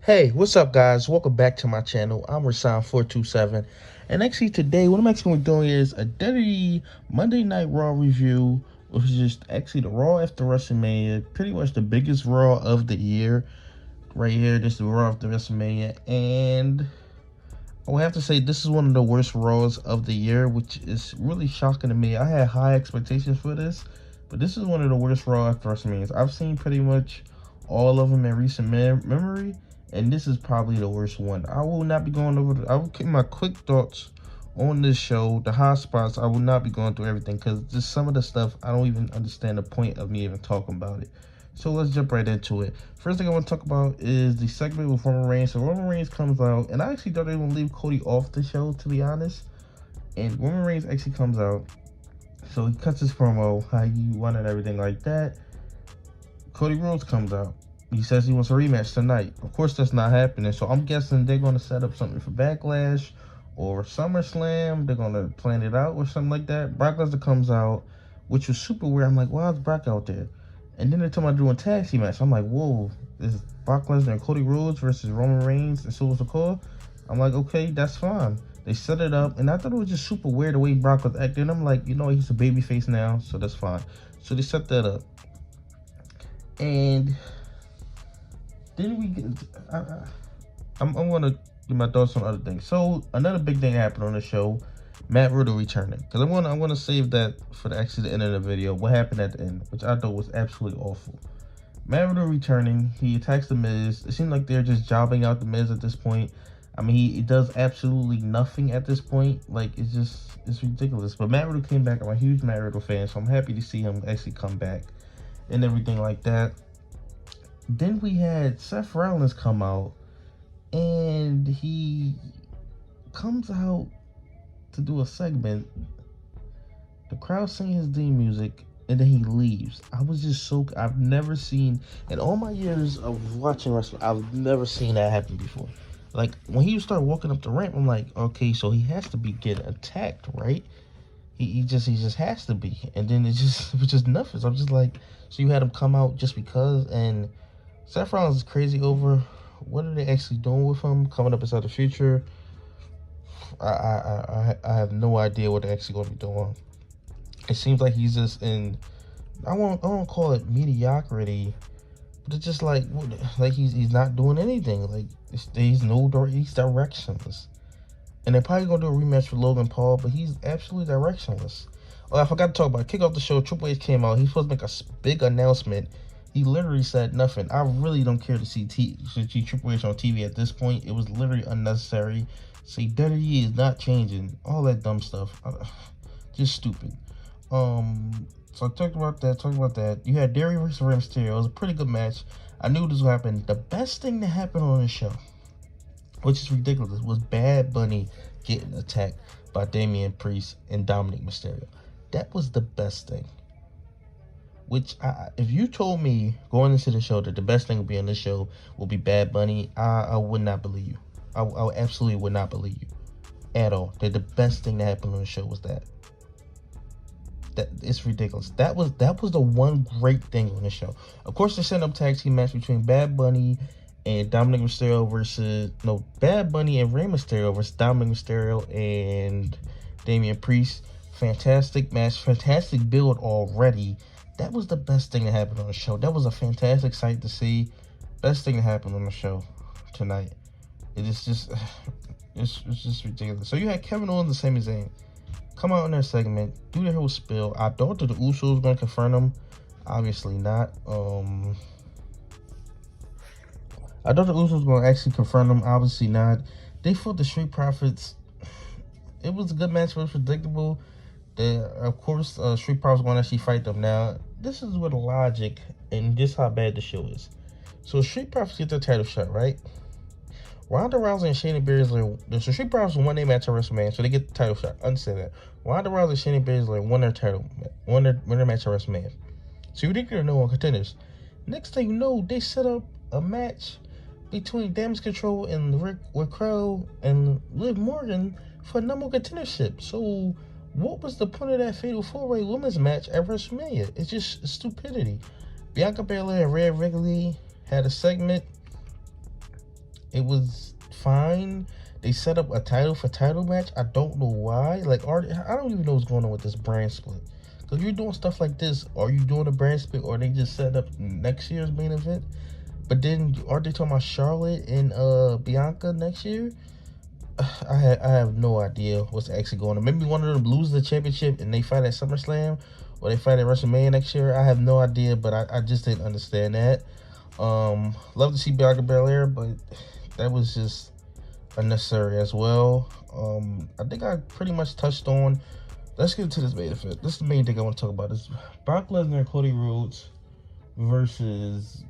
Hey, what's up, guys? Welcome back to my channel. I'm Rasan427, and actually today, what I'm actually going to be doing is a WWE Monday Night Raw review, which is just actually the Raw after WrestleMania, pretty much the biggest Raw of the year. Right here, this is the Raw after WrestleMania, and I would have to say this is one of the worst Raws of the year, which is really shocking to me. I had high expectations for this, but this is one of the worst Raw after WrestleManias. I've seen pretty much all of them in recent memory, and this is probably the worst one. I will not be going over. I will keep my quick thoughts on this show, the hot spots. I will not be going through everything because just some of the stuff I don't even understand the point of me even talking about it. So let's jump right into it. First thing I want to talk about is the segment with Roman Reigns. So Roman Reigns comes out, and I actually thought they were going to leave Cody off the show, to be honest. And Roman Reigns actually comes out. So he cuts his promo, how he won and everything like that. Cody Rhodes comes out. He says he wants a rematch tonight. Of course, that's not happening. So I'm guessing they're going to set up something for Backlash or SummerSlam. They're going to plan it out or something like that. Brock Lesnar comes out, which was super weird. I'm like, why is Brock out there? And then they're talking about doing tag team match. I'm like, whoa, this is Brock Lesnar and Cody Rhodes versus Roman Reigns and Silver Sikoa. I'm like, okay, that's fine. They set it up, and I thought it was just super weird the way Brock was acting. I'm like, you know, he's a babyface now, so that's fine. So they set that up. And then we get, I'm going to give my thoughts on other things. So another big thing happened on the show, Matt Riddle returning. Because I'm going to save that for the end of the video. What happened at the end, which I thought was absolutely awful. Matt Riddle returning. He attacks The Miz. It seems like they're just jobbing out The Miz at this point. I mean, he does absolutely nothing at this point. Like, it's ridiculous. But Matt Riddle came back. I'm a huge Matt Riddle fan, so I'm happy to see him actually come back and everything like that. Then we had Seth Rollins come out, and he comes out to do a segment. The crowd singing his theme music, and then he leaves. I was just so, I've never seen, in all my years of watching wrestling, I've never seen that happen before. Like, when he started walking up the ramp, I'm like, okay, so he has to be getting attacked, right? He just has to be. And then it was just nothing. So I'm just like, so you had him come out just because, and Seth Rollins is crazy over. What are they actually doing with him coming up inside the future? I have no idea what they're actually going to be doing. It seems like he's just in, I won't call it mediocrity, but it's just like he's not doing anything. Like he's directionless. And they're probably gonna do a rematch with Logan Paul, but he's absolutely directionless. Oh, I forgot to talk about it. Kick off the show. Triple H came out. He's supposed to make a big announcement. He literally said nothing. I really don't care to see Triple H on TV at this point. It was literally unnecessary. See, WWE is not changing. All that dumb stuff. Just stupid. So I talked about that. You had Damien versus Rey Mysterio. It was a pretty good match. I knew this would happen. The best thing that happened on the show, which is ridiculous, was Bad Bunny getting attacked by Damien Priest and Dominic Mysterio. That was the best thing. Which, if you told me going into the show that the best thing would be on this show will be Bad Bunny, I would not believe you. I absolutely would not believe you at all. That the best thing that happened on the show was that. That it's ridiculous. That was the one great thing on the show. Of course, they set up tag team match between Bad Bunny and Dominic Mysterio Bad Bunny and Rey Mysterio versus Dominic Mysterio and Damien Priest. Fantastic match, fantastic build already. That was the best thing that happened on the show. That was a fantastic sight to see. Best thing that happened on the show tonight. It's just ridiculous. So you had Kevin Owens and Sami Zayn come out in their segment, do their whole spill. I thought that the Usos were going to confront them. Obviously not. I thought the Usos were going to actually confront them. Obviously not. They fought the Street Profits. It was a good match, but it was predictable. Of course, Street Profits going to actually fight them. Now, this is with logic, and this is how bad the show is. So, Street Profits get their title shot, right? Ronda Rousey and Shayna Baszler, so Street Profits won their match at WrestleMania, so they get the title shot. Understand that. Ronda Rousey and Shayna Baszler won their match at WrestleMania. So you think you're no one contenders. Next thing you know, they set up a match between Damage Control and Rick Crow and Liv Morgan for number one contendership. So what was the point of that Fatal 4-Way Women's match at WrestleMania? It's just stupidity. Bianca Belair and Rhea Ripley had a segment. It was fine. They set up a title for title match. I don't know why. Like, I don't even know what's going on with this brand split. Because you're doing stuff like this, are you doing a brand split, or they just set up next year's main event? But then, are they talking about Charlotte and Bianca next year? I have no idea what's actually going on. Maybe one of them loses the championship and they fight at SummerSlam, or they fight at WrestleMania next year. I have no idea, but I just didn't understand that. Love to see Bianca Belair, but that was just unnecessary as well. I think I pretty much touched on. Let's get into this main event. This is the main thing I want to talk about. Is Brock Lesnar and Cody Rhodes versus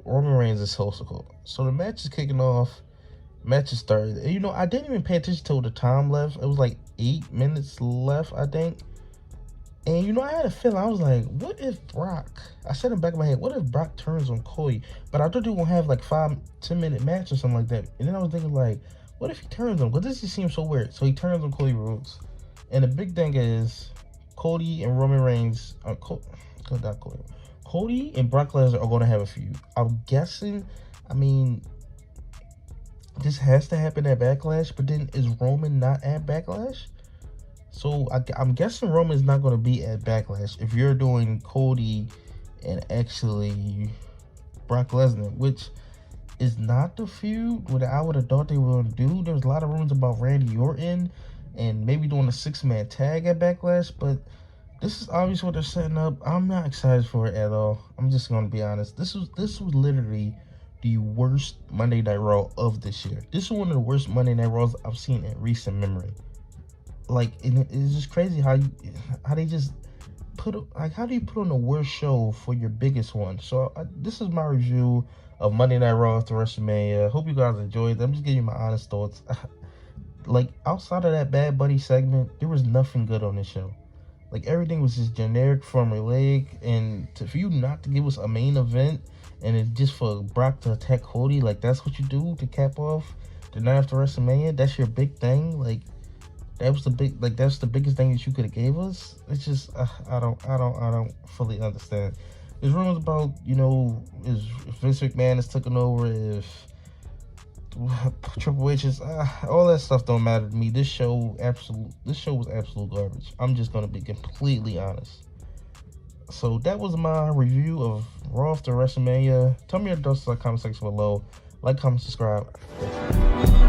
Roman Reigns and Sikoa. So the match is kicking off. Match is started. And, you know, I didn't even pay attention to the time left. It was like 8 minutes left, I think. And, you know, I had a feeling. I was like, what if Brock... I said in the back of my head, what if Brock turns on Cody? But I thought they were going to have like 5-10 minute match or something like that. And then I was thinking like, what if he turns on? Because this just seems so weird. So he turns on Cody Rhodes. And the big thing is Cody and Roman Reigns... Cody and Brock Lesnar are going to have a feud. I'm guessing... I mean... this has to happen at Backlash, but then is Roman not at Backlash? So I'm guessing Roman's not going to be at Backlash if you're doing Cody and actually Brock Lesnar, which is not the feud what I would have thought they were going to do. There was a lot of rumors about Randy Orton and maybe doing a 6-man tag at Backlash, but this is obviously what they're setting up. I'm not excited for it at all. I'm just going to be honest. This was literally the worst Monday Night Raw of this year. This is one of the worst Monday Night Raws I've seen in recent memory. Like, it's just crazy how they just how do you put on the worst show for your biggest one? So this is my review of Monday Night Raw after WrestleMania. Hope you guys enjoyed. I'm just giving you my honest thoughts. Like, outside of that Bad Buddy segment, there was nothing good on this show. Like, everything was just generic, formulaic, and for you not to give us a main event, and it's just for Brock to attack Cody, like, that's what you do to cap off the night after WrestleMania? That's your big thing? Like, that's the biggest thing that you could have gave us? It's just, I don't fully understand. There's rumors about, you know, if Vince McMahon is taking over, if Triple H is, all that stuff don't matter to me. This show was absolute garbage. I'm just gonna be completely honest. So that was my review of Raw after WrestleMania. Tell me your thoughts in the comment section below. Like, comment, subscribe. Thanks.